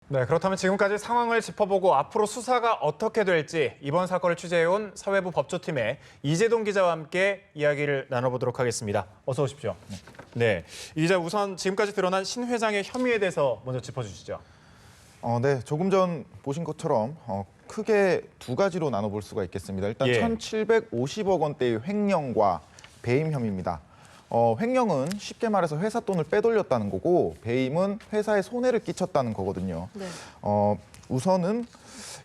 네, 그렇다면 지금까지 상황을 짚어보고 앞으로 수사가 어떻게 될지 이번 사건을 취재해온 사회부 법조팀의 이재동 기자와 함께 이야기를 나눠보도록 하겠습니다. 어서 오십시오. 네, 이 기자 우선 지금까지 드러난 신 회장의 혐의에 대해서 먼저 짚어주시죠. 네, 조금 전 보신 것처럼 크게 두 가지로 나눠볼 수가 있겠습니다. 일단 1,750억 원대의 횡령과 배임 혐의입니다. 횡령은 쉽게 말해서 회사 돈을 빼돌렸다는 거고 배임은 회사에 손해를 끼쳤다는 거거든요. 네. 우선은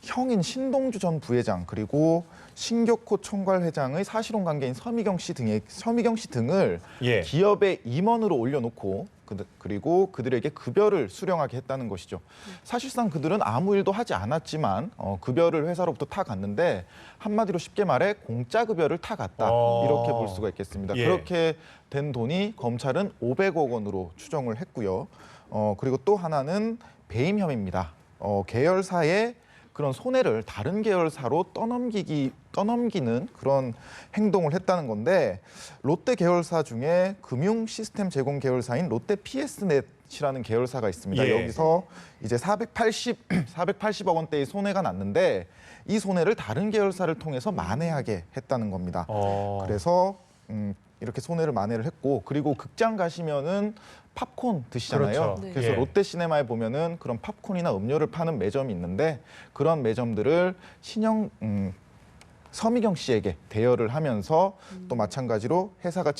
형인 신동주 전 부회장 그리고 신격호 총괄회장의 사실혼 관계인 서미경 씨 등을 기업의 임원으로 올려놓고 그리고 그들에게 급여를 수령하게 했다는 것이죠. 사실상 그들은 아무 일도 하지 않았지만 급여를 회사로부터 타갔는데 한마디로 쉽게 말해 공짜 급여를 타갔다 이렇게 볼 수가 있겠습니다. 그렇게 된 돈이 검찰은 500억 원으로 추정을 했고요. 그리고 또 하나는 배임 혐의입니다. 계열사의 그런 손해를 다른 계열사로 떠넘기는 그런 행동을 했다는 건데 롯데 계열사 중에 금융 시스템 제공 계열사인 롯데 PS넷이라는 계열사가 있습니다. 여기서 이제 480억 원대의 손해가 났는데 이 손해를 다른 계열사를 통해서 만회하게 했다는 겁니다. 그래서 이렇게 손해를 만회를 했고 그리고 극장 가시면은 팝콘 드시잖아요. 그렇죠. 네. 그래서 롯데시네마에 보면은 그런 팝콘이나 음료를 파는 매점이 있는데 그런 매점들을 서미경 씨에게 대여를 하면서 또 마찬가지로 회사가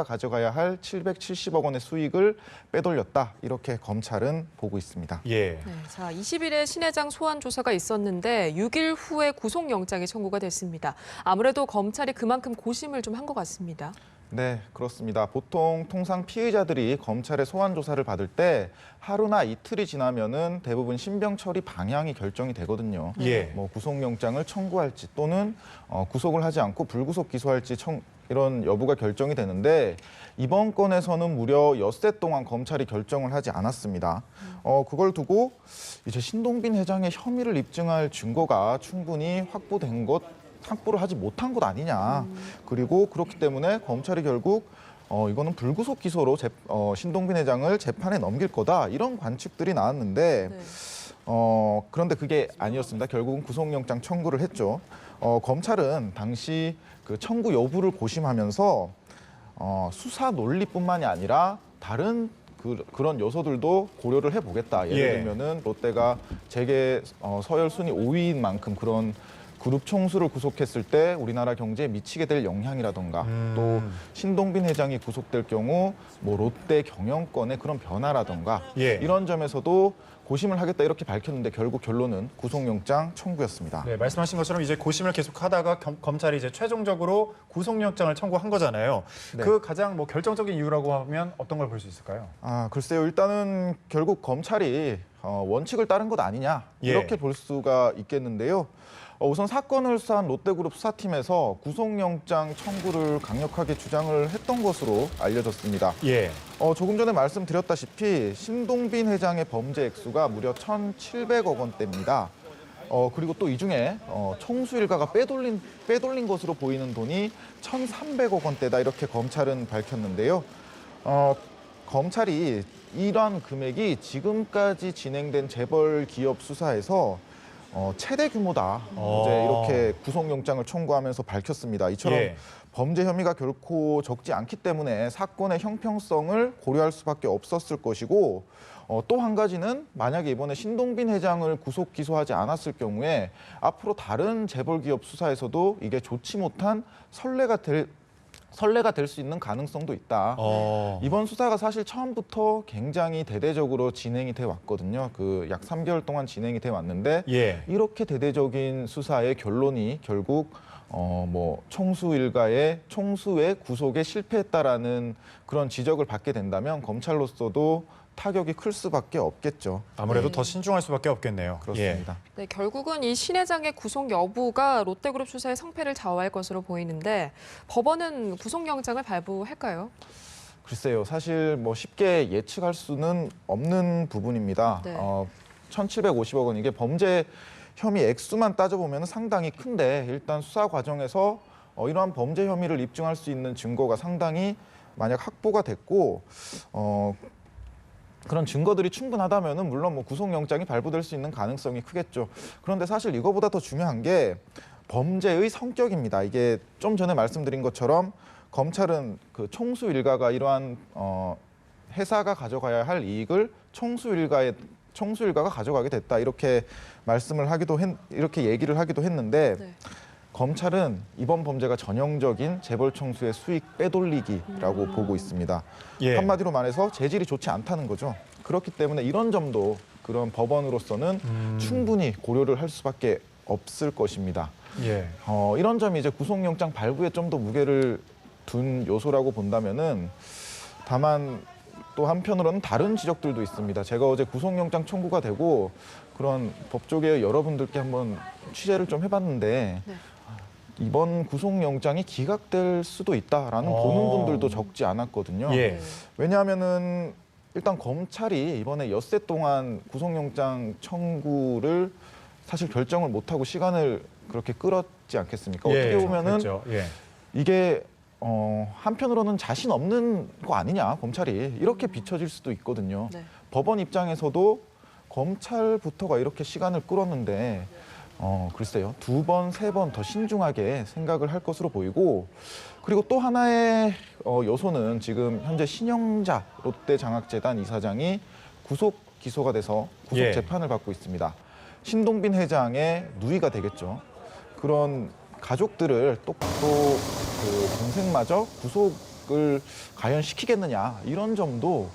가져가야 할 770억 원의 수익을 빼돌렸다. 이렇게 검찰은 보고 있습니다. 네, 자, 20일에 신 회장 소환 조사가 있었는데 6일 후에 구속영장이 청구가 됐습니다. 아무래도 검찰이 그만큼 고심을 좀 한 것 같습니다. 네, 그렇습니다. 통상 피의자들이 검찰의 소환 조사를 받을 때 하루나 이틀이 지나면은 대부분 신병 처리 방향이 결정이 되거든요. 뭐 구속영장을 청구할지 또는 구속을 하지 않고 불구속 기소할지 이런 여부가 결정이 되는데 이번 건에서는 무려 엿새 동안 검찰이 결정을 하지 않았습니다. 그걸 두고 이제 신동빈 회장의 혐의를 입증할 증거가 충분히 확보를 하지 못한 것 아니냐. 그리고 그렇기 때문에 검찰이 결국 이거는 불구속 기소로 신동빈 회장을 재판에 넘길 거다. 이런 관측들이 나왔는데 그런데 그게 아니었습니다. 결국은 구속영장 청구를 했죠. 검찰은 당시 그 청구 여부를 고심하면서 수사 논리뿐만이 아니라 다른 그런 요소들도 고려를 해보겠다. 예를 들면은 롯데가 재계 서열 순위 5위인 만큼 그런 그룹 총수를 구속했을 때 우리나라 경제에 미치게 될 영향이라던가 또 신동빈 회장이 구속될 경우 뭐 롯데 경영권의 그런 변화라던가 이런 점에서도 고심을 하겠다 이렇게 밝혔는데 결국 결론은 구속영장 청구였습니다. 네, 말씀하신 것처럼 이제 고심을 계속하다가 검찰이 이제 최종적으로 구속영장을 청구한 거잖아요. 네. 그 가장 뭐 결정적인 이유라고 하면 어떤 걸 볼 수 있을까요? 글쎄요. 일단은 결국 검찰이 원칙을 따른 것 아니냐 이렇게 볼 수가 있겠는데요. 우선 사건을 수사한 롯데그룹 수사팀에서 구속영장 청구를 강력하게 주장을 했던 것으로 알려졌습니다. 조금 전에 말씀드렸다시피 신동빈 회장의 범죄 액수가 무려 1,700억 원대입니다. 그리고 또 이 중에 총수 일가가 빼돌린 것으로 보이는 돈이 1,300억 원대다 이렇게 검찰은 밝혔는데요. 검찰이 이러한 금액이 지금까지 진행된 재벌 기업 수사에서 최대 규모다. 이제 이렇게 구속영장을 청구하면서 밝혔습니다. 이처럼 범죄 혐의가 결코 적지 않기 때문에 사건의 형평성을 고려할 수밖에 없었을 것이고 또 한 가지는 만약에 이번에 신동빈 회장을 구속 기소하지 않았을 경우에 앞으로 다른 재벌 기업 수사에서도 이게 좋지 못한 선례가 될 수 있는 가능성도 있다. 이번 수사가 사실 처음부터 굉장히 대대적으로 진행이 돼 왔거든요. 그 약 3개월 동안 진행이 돼 왔는데 이렇게 대대적인 수사의 결론이 결국 뭐 총수의 구속에 실패했다라는 그런 지적을 받게 된다면 검찰로서도 타격이 클 수밖에 없겠죠. 아무래도 더 신중할 수밖에 없겠네요. 그렇습니다. 네, 결국은 이 신 회장의 구속 여부가 롯데그룹 수사의 성패를 좌우할 것으로 보이는데 법원은 구속영장을 발부할까요? 글쎄요. 사실 뭐 쉽게 예측할 수는 없는 부분입니다. 1,750억 원 이게 범죄 혐의 액수만 따져보면 상당히 큰데 일단 수사 과정에서 이러한 범죄 혐의를 입증할 수 있는 증거가 상당히 만약 확보가 됐고 그런 증거들이 충분하다면은 물론 뭐 구속영장이 발부될 수 있는 가능성이 크겠죠. 그런데 사실 이거보다 더 중요한 게 범죄의 성격입니다. 이게 좀 전에 말씀드린 것처럼 검찰은 그 총수 일가가 이러한 회사가 가져가야 할 이익을 총수 일가가 가져가게 됐다 이렇게 이렇게 얘기를 하기도 했는데 네. 검찰은 이번 범죄가 전형적인 재벌 총수의 수익 빼돌리기라고 보고 있습니다. 예. 한마디로 말해서 재질이 좋지 않다는 거죠. 그렇기 때문에 이런 점도 그런 법원으로서는 충분히 고려를 할 수밖에 없을 것입니다. 예. 이런 점이 이제 구속영장 발부에 좀 더 무게를 둔 요소라고 본다면은 다만 또 한편으로는 다른 지적들도 있습니다. 제가 어제 구속영장 청구가 되고 그런 법조계 여러분들께 한번 취재를 좀 해봤는데 네. 이번 구속영장이 기각될 수도 있다라는 보는 분들도 적지 않았거든요. 예. 왜냐하면은 일단 검찰이 이번에 엿새 동안 구속영장 청구를 사실 결정을 못하고 시간을 그렇게 끌었지 않겠습니까? 어떻게 보면은 그렇죠. 예. 이게 한편으로는 자신 없는 거 아니냐 검찰이 이렇게 비춰질 수도 있거든요. 네. 법원 입장에서도 검찰부터가 이렇게 시간을 끌었는데 글쎄요 2번, 3번 더 신중하게 생각을 할 것으로 보이고 그리고 또 하나의 요소는 지금 현재 신영자 롯데장학재단 이사장이 구속 기소가 돼서 구속 예. 재판을 받고 있습니다. 신동빈 회장의 누이가 되겠죠. 그런 가족들을 또 그 동생마저 구속을 과연 시키겠느냐 이런 점도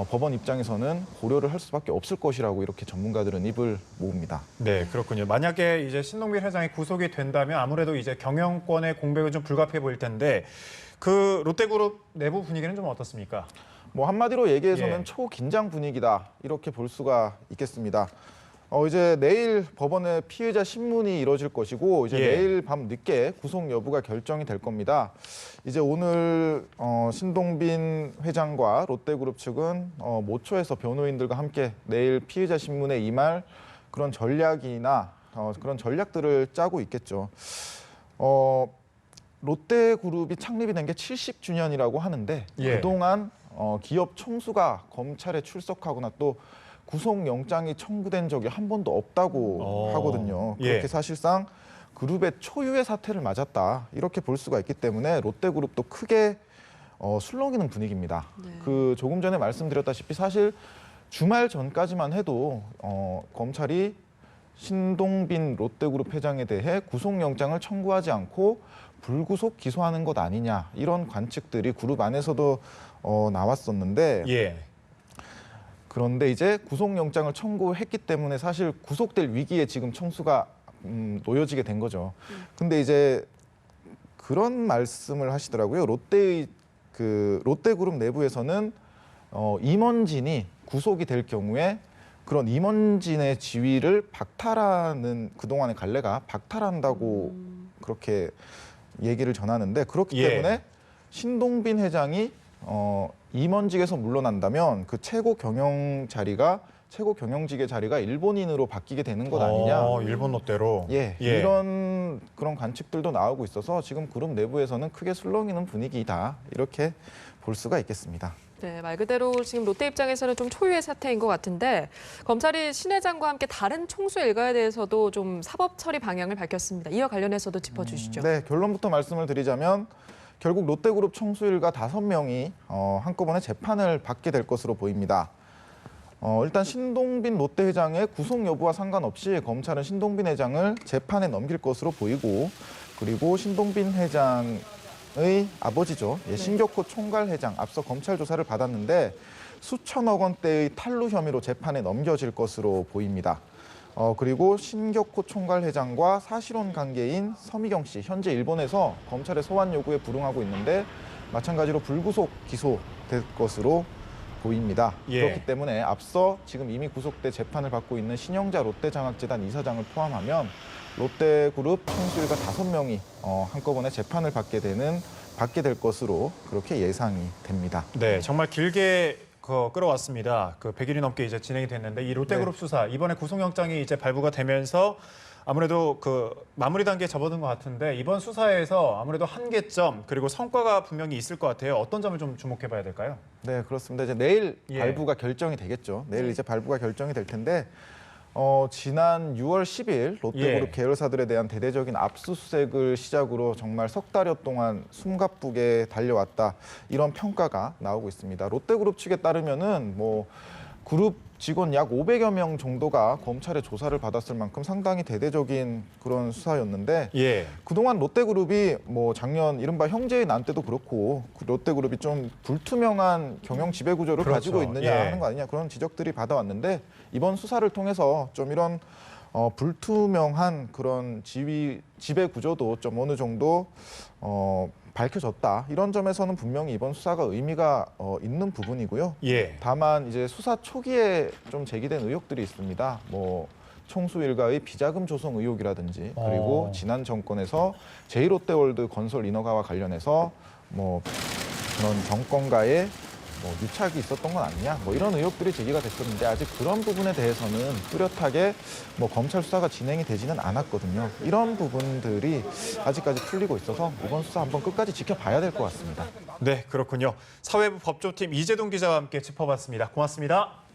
법원 입장에서는 고려를 할 수밖에 없을 것이라고 이렇게 전문가들은 입을 모읍니다. 네, 그렇군요. 만약에 이제 신동빈 회장이 구속이 된다면 아무래도 이제 경영권의 공백은 좀 불가피해 보일 텐데 그 롯데그룹 내부 분위기는 좀 어떻습니까? 뭐 한마디로 얘기해서는 예. 초긴장 분위기다 이렇게 볼 수가 있겠습니다. 이제 내일 법원에 피의자 신문이 이뤄질 것이고 이제 예. 내일 밤 늦게 구속 여부가 결정이 될 겁니다. 이제 오늘 신동빈 회장과 롯데그룹 측은 모처에서 변호인들과 함께 내일 피의자 신문에 임할 그런 전략이나 그런 전략들을 짜고 있겠죠. 롯데그룹이 창립이 된 게 70주년이라고 하는데 예. 그동안 기업 총수가 검찰에 출석하거나 또 구속영장이 청구된 적이 한 번도 없다고 하거든요. 예. 그렇게 사실상 그룹의 초유의 사태를 맞았다 이렇게 볼 수가 있기 때문에 롯데그룹도 크게 술렁이는 분위기입니다. 네. 그 조금 전에 말씀드렸다시피 사실 주말 전까지만 해도 검찰이 신동빈 롯데그룹 회장에 대해 구속영장을 청구하지 않고 불구속 기소하는 것 아니냐 이런 관측들이 그룹 안에서도 나왔었는데 예. 그런데 이제 구속영장을 청구했기 때문에 사실 구속될 위기에 지금 청수가 놓여지게 된 거죠. 근데 이제 그런 말씀을 하시더라고요. 롯데그룹 내부에서는 임원진이 구속이 될 경우에 그런 임원진의 지위를 박탈하는 그동안의 관례가 박탈한다고 그렇게 얘기를 전하는데 그렇기 예. 때문에 신동빈 회장이 임원직에서 물러난다면 그 최고 경영직의 자리가 일본인으로 바뀌게 되는 것 아니냐. 일본 롯데로. 예, 이런 그런 관측들도 나오고 있어서 지금 그룹 내부에서는 크게 술렁이는 분위기다 이렇게 볼 수가 있겠습니다. 네, 말 그대로 지금 롯데 입장에서는 좀 초유의 사태인 것 같은데 검찰이 신 회장과 함께 다른 총수 일가에 대해서도 좀 사법 처리 방향을 밝혔습니다. 이와 관련해서도 짚어주시죠. 네, 결론부터 말씀을 드리자면 결국 롯데그룹 총수 일가 5명이 한꺼번에 재판을 받게 될 것으로 보입니다. 일단 신동빈 롯데 회장의 구속 여부와 상관없이 검찰은 신동빈 회장을 재판에 넘길 것으로 보이고 그리고 신동빈 회장의 아버지죠. 신격호 총괄회장 앞서 검찰 조사를 받았는데 수천억 원대의 탈루 혐의로 재판에 넘겨질 것으로 보입니다. 그리고 신격호 총괄회장과 사실혼 관계인 서미경 씨 현재 일본에서 검찰의 소환 요구에 불응하고 있는데 마찬가지로 불구속 기소될 것으로 보입니다. 예. 그렇기 때문에 앞서 지금 이미 구속돼 재판을 받고 있는 신영자 롯데장학재단 이사장을 포함하면 롯데그룹 총수일가 5명이 한꺼번에 재판을 받게 될 것으로 그렇게 예상이 됩니다. 네, 정말 길게 끌어왔습니다. 100일이 넘게 이제 진행이 됐는데 이 롯데그룹 수사 이번에 구속영장이 이제 발부가 되면서 아무래도 마무리 단계에 접어든 것 같은데 이번 수사에서 아무래도 한계점 그리고 성과가 분명히 있을 것 같아요. 어떤 점을 좀 주목해봐야 될까요? 네, 그렇습니다. 이제 내일 예. 발부가 결정이 되겠죠. 내일 이제 발부가 결정이 될 텐데 지난 6월 10일 롯데그룹 예. 계열사들에 대한 대대적인 압수수색을 시작으로 정말 석 달여 동안 숨가쁘게 달려왔다. 이런 평가가 나오고 있습니다. 롯데그룹 측에 따르면은 그룹 직원 약 500여 명 정도가 검찰의 조사를 받았을 만큼 상당히 대대적인 그런 수사였는데 예. 그동안 롯데그룹이 작년 이른바 형제의 난 때도 그렇고 롯데그룹이 좀 불투명한 경영 지배 구조를 그렇죠. 가지고 있느냐 예. 하는 거 아니냐 그런 지적들이 받아왔는데 이번 수사를 통해서 좀 이런 불투명한 그런 지배 구조도 좀 어느 정도 밝혀졌다. 이런 점에서는 분명히 이번 수사가 의미가 있는 부분이고요. 예. 다만 이제 수사 초기에 좀 제기된 의혹들이 있습니다. 총수 일가의 비자금 조성 의혹이라든지 그리고 지난 정권에서 제1롯데월드 건설 인허가와 관련해서 그런 정권과의 유착이 있었던 건 아니냐 이런 의혹들이 제기가 됐었는데 아직 그런 부분에 대해서는 뚜렷하게 검찰 수사가 진행이 되지는 않았거든요. 이런 부분들이 아직까지 풀리고 있어서 이번 수사 한번 끝까지 지켜봐야 될 것 같습니다. 네, 그렇군요. 사회부 법조팀 이재동 기자와 함께 짚어봤습니다. 고맙습니다.